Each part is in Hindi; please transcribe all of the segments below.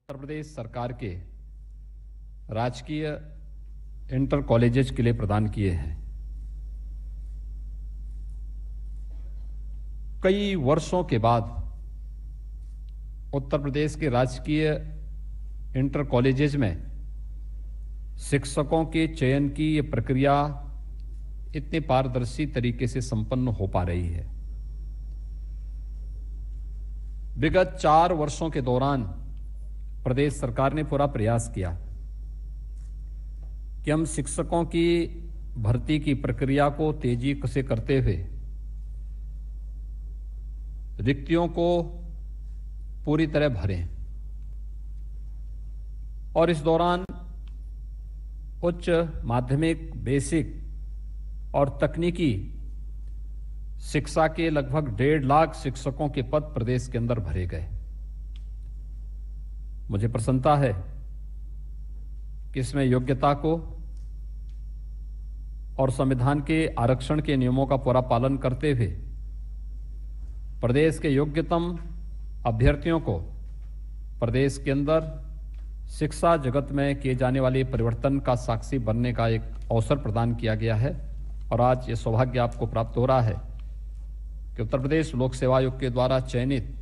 उत्तर प्रदेश सरकार के राजकीय इंटर कॉलेजेस के लिए प्रदान किए हैं। कई वर्षों के बाद उत्तर प्रदेश के राजकीय इंटर कॉलेजेस में शिक्षकों के चयन की ये प्रक्रिया इतने पारदर्शी तरीके से संपन्न हो पा रही है। विगत 4 वर्षों के दौरान प्रदेश सरकार ने पूरा प्रयास किया कि हम शिक्षकों की भर्ती की प्रक्रिया को तेजी से करते हुए रिक्तियों को पूरी तरह भरें और इस दौरान उच्च माध्यमिक, बेसिक और तकनीकी शिक्षा के लगभग 1.5 लाख शिक्षकों के पद प्रदेश के अंदर भरे गए। मुझे प्रसन्नता है कि इसमें योग्यता को और संविधान के आरक्षण के नियमों का पूरा पालन करते हुए प्रदेश के योग्यतम अभ्यर्थियों को प्रदेश के अंदर शिक्षा जगत में किए जाने वाले परिवर्तन का साक्षी बनने का एक अवसर प्रदान किया गया है। और आज ये सौभाग्य आपको प्राप्त हो रहा है कि उत्तर प्रदेश लोक सेवा आयोग के द्वारा चयनित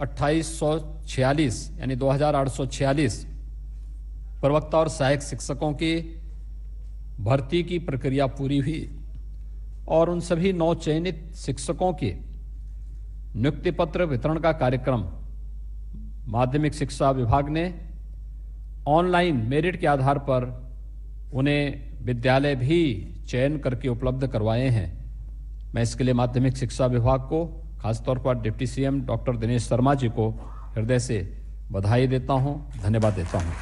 2846 यानी 2846 प्रवक्ता और सहायक शिक्षकों की भर्ती की प्रक्रिया पूरी हुई और उन सभी 9 चयनित शिक्षकों के नियुक्ति पत्र वितरण का कार्यक्रम माध्यमिक शिक्षा विभाग ने ऑनलाइन मेरिट के आधार पर उन्हें विद्यालय भी चयन करके उपलब्ध करवाए हैं। मैं इसके लिए माध्यमिक शिक्षा विभाग को, खासतौर पर deputy CM doctor Dinesh Sharma ji को हृदय से बधाई देता हूं, धन्यवाद देता हूं।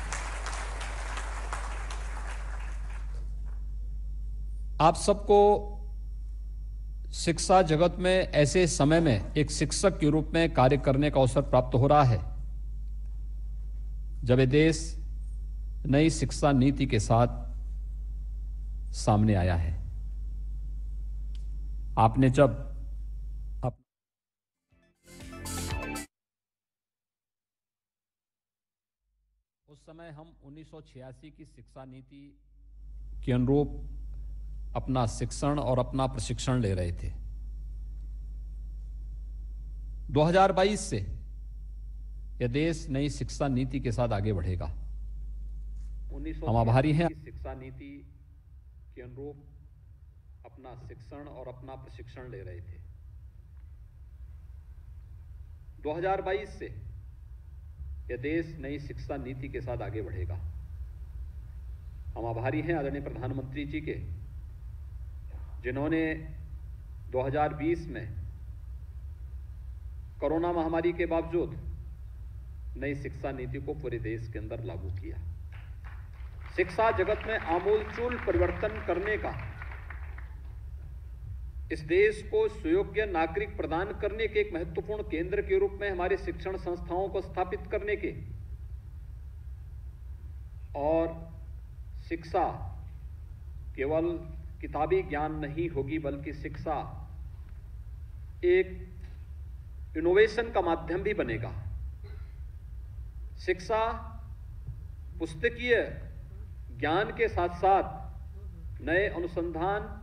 आप सबको शिक्षा जगत में ऐसे समय में एक शिक्षक के रूप में कार्य करने का अवसर प्राप्त हो रहा है जब ये देश नई शिक्षा नीति के साथ सामने आया है। आपने जब उस समय हम 1986 की शिक्षा नीति के अनुरूप अपना शिक्षण और अपना प्रशिक्षण ले रहे थे। 2022 से यह देश नई शिक्षा नीति के साथ आगे बढ़ेगा। हम आभारी हैं। शिक्षा नीति के अनुरूप अपना शिक्षण और अपना प्रशिक्षण ले रहे थे। 2022 से यह देश नई शिक्षा नीति के साथ आगे बढ़ेगा। हम आभारी हैं आदरणीय प्रधानमंत्री जी के, जिन्होंने 2020 में कोरोना महामारी के बावजूद नई शिक्षा नीति को पूरे देश के अंदर लागू किया। शिक्षा जगत में आमूलचूल परिवर्तन करने का, इस देश को सुयोग्य नागरिक प्रदान करने के एक महत्वपूर्ण केंद्र के रूप में हमारे शिक्षण संस्थाओं को स्थापित करने के, और शिक्षा केवल किताबी ज्ञान नहीं होगी बल्कि शिक्षा एक इनोवेशन का माध्यम भी बनेगा। शिक्षा पुस्तकीय ज्ञान के साथ साथ नए अनुसंधान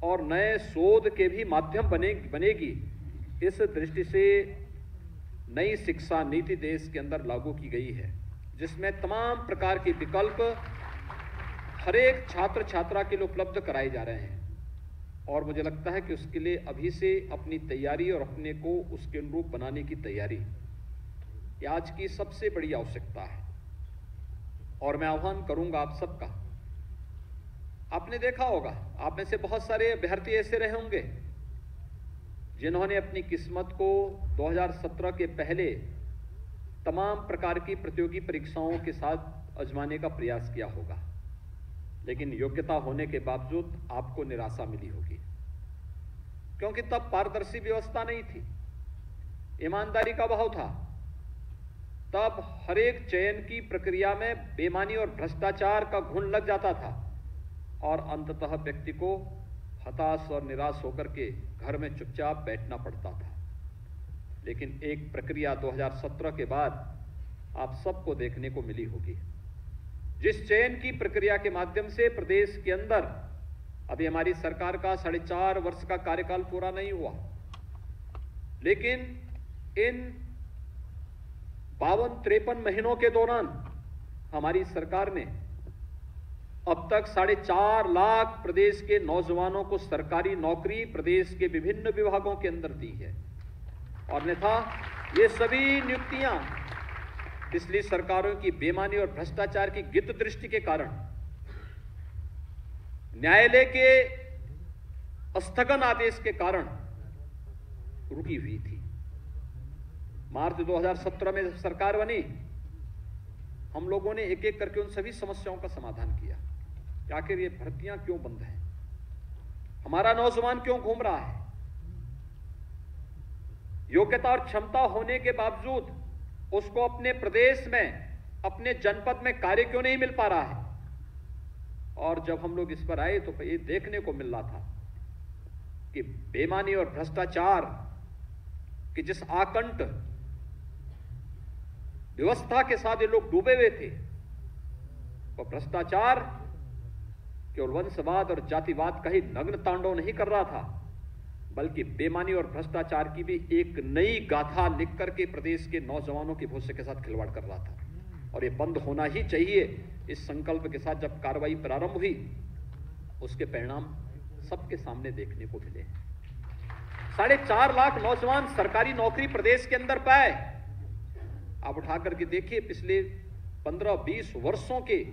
और नए शोध के भी माध्यम बनेगी। इस दृष्टि से नई शिक्षा नीति देश के अंदर लागू की गई है, जिसमें तमाम प्रकार के विकल्प हर एक छात्र छात्रा के लिए उपलब्ध कराए जा रहे हैं। और मुझे लगता है कि उसके लिए अभी से अपनी तैयारी और अपने को उसके अनुरूप बनाने की तैयारी ये आज की सबसे बड़ी आवश्यकता है। और मैं आह्वान करूंगा आप सबका, आपने देखा होगा, आप में से बहुत सारे अभ्यर्थी ऐसे रहे होंगे जिन्होंने अपनी किस्मत को 2017 के पहले तमाम प्रकार की प्रतियोगी परीक्षाओं के साथ आजमाने का प्रयास किया होगा, लेकिन योग्यता होने के बावजूद आपको निराशा मिली होगी, क्योंकि तब पारदर्शी व्यवस्था नहीं थी, ईमानदारी का अभाव था। तब हर एक चयन की प्रक्रिया में बेईमानी और भ्रष्टाचार का घुन लग जाता था और अंततः व्यक्ति को हताश और निराश होकर के घर में चुपचाप बैठना पड़ता था। लेकिन एक प्रक्रिया 2017 के बाद आप सबको देखने को मिली होगी। जिस चयन की प्रक्रिया के माध्यम से प्रदेश के अंदर अभी हमारी सरकार का 4.5 वर्ष का कार्यकाल पूरा नहीं हुआ, लेकिन इन 52-53 महीनों के दौरान हमारी सरकार ने अब तक 4.5 लाख प्रदेश के नौजवानों को सरकारी नौकरी प्रदेश के विभिन्न विभागों के अंदर दी है। और अन्यथा ये सभी नियुक्तियां पिछली सरकारों की बेईमानी और भ्रष्टाचार की गिद्ध दृष्टि के कारण न्यायालय के स्थगन आदेश के कारण रुकी हुई थी। मार्च 2017 में जब सरकार बनी, हम लोगों ने एक एक करके उन सभी समस्याओं का समाधान किया कि आखिर ये भर्तियां क्यों बंद हैं, हमारा नौजवान क्यों घूम रहा है, योग्यता और क्षमता होने के बावजूद उसको अपने प्रदेश में, अपने जनपद में कार्य क्यों नहीं मिल पा रहा है। और जब हम लोग इस पर आए तो ये देखने को मिल रहा था कि बेईमानी और भ्रष्टाचार कि जिस आकंठ व्यवस्था के साथ ये लोग डूबे हुए थे, वो भ्रष्टाचार केवल वंशवाद और जातिवाद का ही नग्न तांडव नहीं कर रहा था, बल्कि बेईमानी और भ्रष्टाचार की भी एक नई गाथा लिख करके प्रदेश के नौजवानों के भविष्य के साथ खिलवाड़ कर रहा था। और ये बंद होना ही चाहिए। इस संकल्प के साथ जब कार्रवाई प्रारंभ हुई, उसके परिणाम सबके सामने देखने को मिले। 4.5 लाख नौजवान सरकारी नौकरी प्रदेश के अंदर पाए। आप उठा करके देखिए, पिछले 15-20 वर्षों के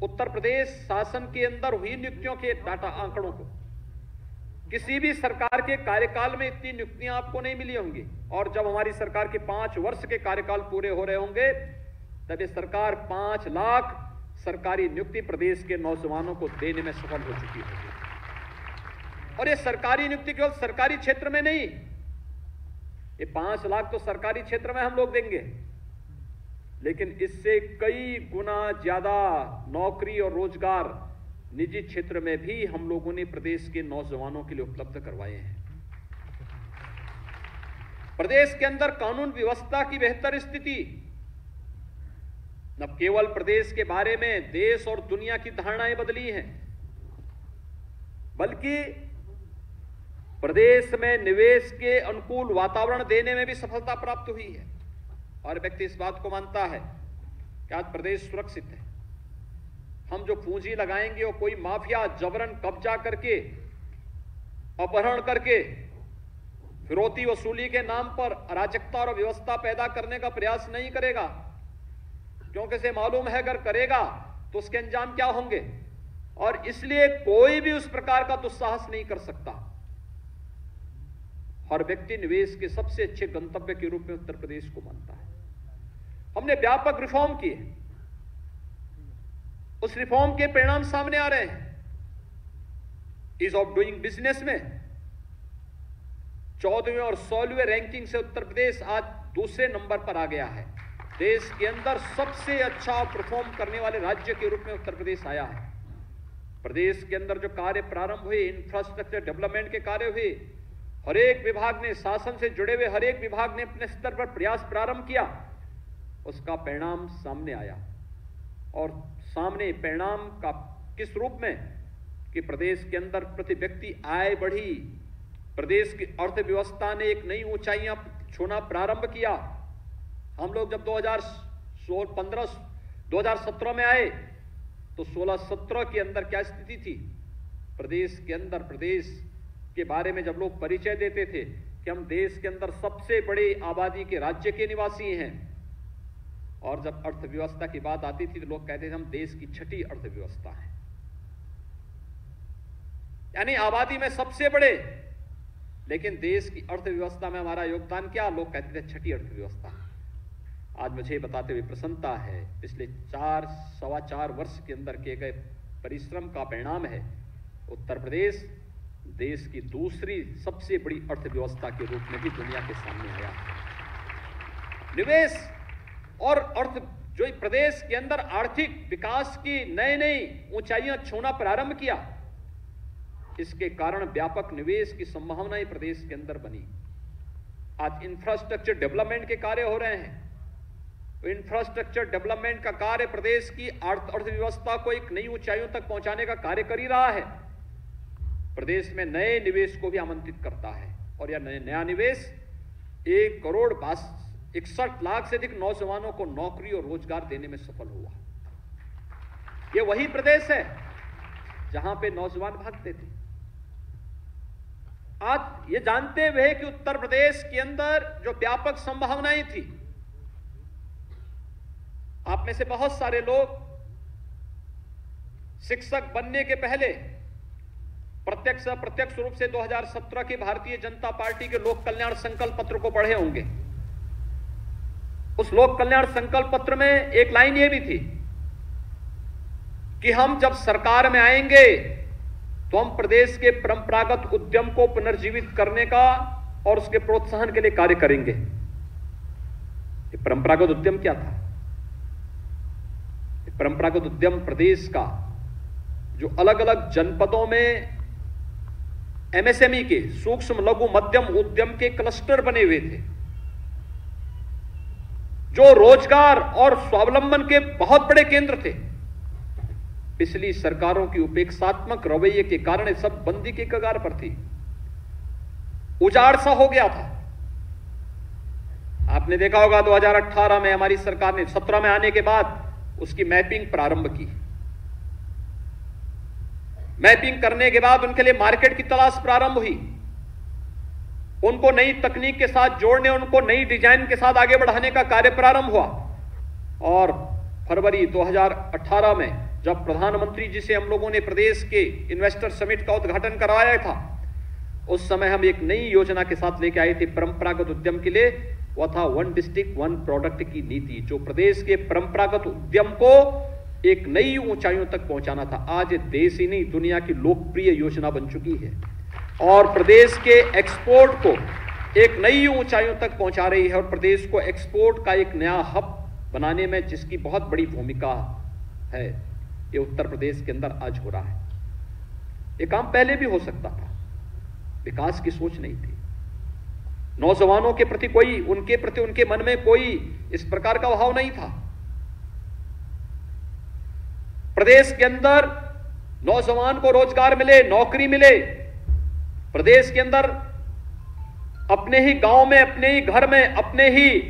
उत्तर प्रदेश शासन के अंदर हुई नियुक्तियों के डाटा आंकड़ों को, किसी भी सरकार के कार्यकाल में इतनी नियुक्तियां आपको नहीं मिली होंगी। और जब हमारी सरकार के 5 वर्ष के कार्यकाल पूरे हो रहे होंगे, तब ये सरकार 5 लाख सरकारी नियुक्ति प्रदेश के नौजवानों को देने में सफल हो चुकी होगी। और ये सरकारी नियुक्ति केवल सरकारी क्षेत्र में नहीं, ये 5 लाख तो सरकारी क्षेत्र में हम लोग देंगे, लेकिन इससे कई गुना ज्यादा नौकरी और रोजगार निजी क्षेत्र में भी हम लोगों ने प्रदेश के नौजवानों के लिए उपलब्ध करवाए हैं। प्रदेश के अंदर कानून व्यवस्था की बेहतर स्थिति न केवल प्रदेश के बारे में देश और दुनिया की धारणाएं बदली हैं, बल्कि प्रदेश में निवेश के अनुकूल वातावरण देने में भी सफलता प्राप्त हुई है। और व्यक्ति इस बात को मानता है कि आज प्रदेश सुरक्षित है। हम जो पूंजी लगाएंगे वो कोई माफिया जबरन कब्जा करके, अपहरण करके, फिरौती वसूली के नाम पर अराजकता और अव्यवस्था पैदा करने का प्रयास नहीं करेगा, क्योंकि इसे मालूम है अगर करेगा तो उसके अंजाम क्या होंगे। और इसलिए कोई भी उस प्रकार का दुस्साहस नहीं कर सकता। हर व्यक्ति निवेश के सबसे अच्छे गंतव्य के रूप में उत्तर प्रदेश को मानता है। हमने व्यापक रिफॉर्म किए, उस रिफॉर्म के परिणाम सामने आ रहे हैं। ईज ऑफ डूइंग बिजनेस में 14वें और 16वें रैंकिंग से उत्तर प्रदेश आज दूसरे नंबर पर आ गया है। देश के अंदर सबसे अच्छा परफॉर्म करने वाले राज्य के रूप में उत्तर प्रदेश आया है। प्रदेश के अंदर जो कार्य प्रारंभ हुए, इंफ्रास्ट्रक्चर डेवलपमेंट के कार्य हुए, हर एक विभाग ने, शासन से जुड़े हुए हर एक विभाग ने अपने स्तर पर प्रयास प्रारंभ किया, उसका परिणाम सामने आया। और सामने परिणाम का किस रूप में कि प्रदेश के अंदर प्रति व्यक्ति आय बढ़ी, प्रदेश की अर्थव्यवस्था ने एक नई ऊंचाइयां छूना प्रारंभ किया। हम लोग जब 2017 में आए तो 16-17 के अंदर क्या स्थिति थी प्रदेश के अंदर। प्रदेश के बारे में जब लोग परिचय देते थे कि हम देश के अंदर सबसे बड़े आबादी के राज्य के निवासी हैं, और जब अर्थव्यवस्था की बात आती थी तो लोग कहते थे हम देश की 6ठी अर्थव्यवस्था है, यानी आबादी में सबसे बड़े, लेकिन देश की अर्थव्यवस्था में हमारा योगदान क्या, लोग कहते थे 6ठी अर्थव्यवस्था। आज मुझे बताते हुए प्रसन्नता है, पिछले 4-4.25 वर्ष के अंदर किए गए परिश्रम का परिणाम है उत्तर प्रदेश देश की दूसरी सबसे बड़ी अर्थव्यवस्था के रूप में भी दुनिया के सामने आया। निवेश और अर्थ जो प्रदेश के अंदर आर्थिक विकास की नई ऊंचाइयां छूना प्रारंभ किया, इसके कारण व्यापक निवेश की संभावनाएं प्रदेश के अंदर बनी। आज इंफ्रास्ट्रक्चर डेवलपमेंट के कार्य हो रहे हैं, इंफ्रास्ट्रक्चर डेवलपमेंट का कार्य प्रदेश की अर्थव्यवस्था को एक नई ऊंचाइयों तक पहुंचाने का कार्य कर ही रहा है। प्रदेश में नए निवेश को भी आमंत्रित करता है और यह नया निवेश 1,61,00,000 से अधिक नौजवानों को नौकरी और रोजगार देने में सफल हुआ। यह वही प्रदेश है जहां पे नौजवान भागते थे। आज ये जानते हुए कि उत्तर प्रदेश के अंदर जो व्यापक संभावनाएं थी, आप में से बहुत सारे लोग शिक्षक बनने के पहले प्रत्यक्ष अप्रत्यक्ष रूप से 2017 की भारतीय जनता पार्टी के लोक कल्याण संकल्प पत्र को पढ़े होंगे। उस लोक कल्याण संकल्प पत्र में एक लाइन यह भी थी कि हम जब सरकार में आएंगे तो हम प्रदेश के परंपरागत उद्यम को पुनर्जीवित करने का और उसके प्रोत्साहन के लिए कार्य करेंगे। ये परंपरागत उद्यम क्या था? ये परंपरागत उद्यम प्रदेश का जो अलग अलग जनपदों में एमएसएमई के सूक्ष्म लघु मध्यम उद्यम के क्लस्टर बने हुए थे, जो रोजगार और स्वावलंबन के बहुत बड़े केंद्र थे। पिछली सरकारों की उपेक्षात्मक रवैये के कारण सब बंदी के कगार पर थी, उजाड़ सा हो गया था। आपने देखा होगा 2018 में हमारी सरकार ने 17 में आने के बाद उसकी मैपिंग प्रारंभ की। मैपिंग करने के बाद उनके लिए मार्केट की तलाश प्रारंभ हुई, उनको नई तकनीक के साथ जोड़ने, उनको नई डिजाइन के साथ आगे बढ़ाने का कार्य प्रारंभ हुआ। और फरवरी 2018 में जब प्रधानमंत्री जी से हम लोगों ने प्रदेश के इन्वेस्टर समिट का उद्घाटन करवाया था, उस समय हम एक नई योजना के साथ लेके आए थे परंपरागत उद्यम के लिए। वह था 1 डिस्ट्रिक्ट 1 प्रोडक्ट की नीति, जो प्रदेश के परंपरागत उद्यम को एक नई ऊंचाइयों तक पहुंचाना था। आज देश ही नहीं दुनिया की लोकप्रिय योजना बन चुकी है और प्रदेश के एक्सपोर्ट को एक नई ऊंचाइयों तक पहुंचा रही है और प्रदेश को एक्सपोर्ट का एक नया हब बनाने में जिसकी बहुत बड़ी भूमिका है, ये उत्तर प्रदेश के अंदर आज हो रहा है। ये काम पहले भी हो सकता था, विकास की सोच नहीं थी। नौजवानों के प्रति उनके मन में कोई इस प्रकार का भाव नहीं था। प्रदेश के अंदर नौजवान को रोजगार मिले, नौकरी मिले, प्रदेश के अंदर अपने ही गांव में, अपने ही घर में, अपने ही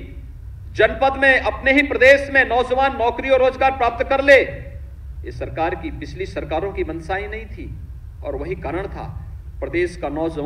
जनपद में, अपने ही प्रदेश में नौजवान नौकरी और रोजगार प्राप्त कर ले, ये सरकार की, पिछली सरकारों की मंशा ही नहीं थी। और वही कारण था प्रदेश का नौजवान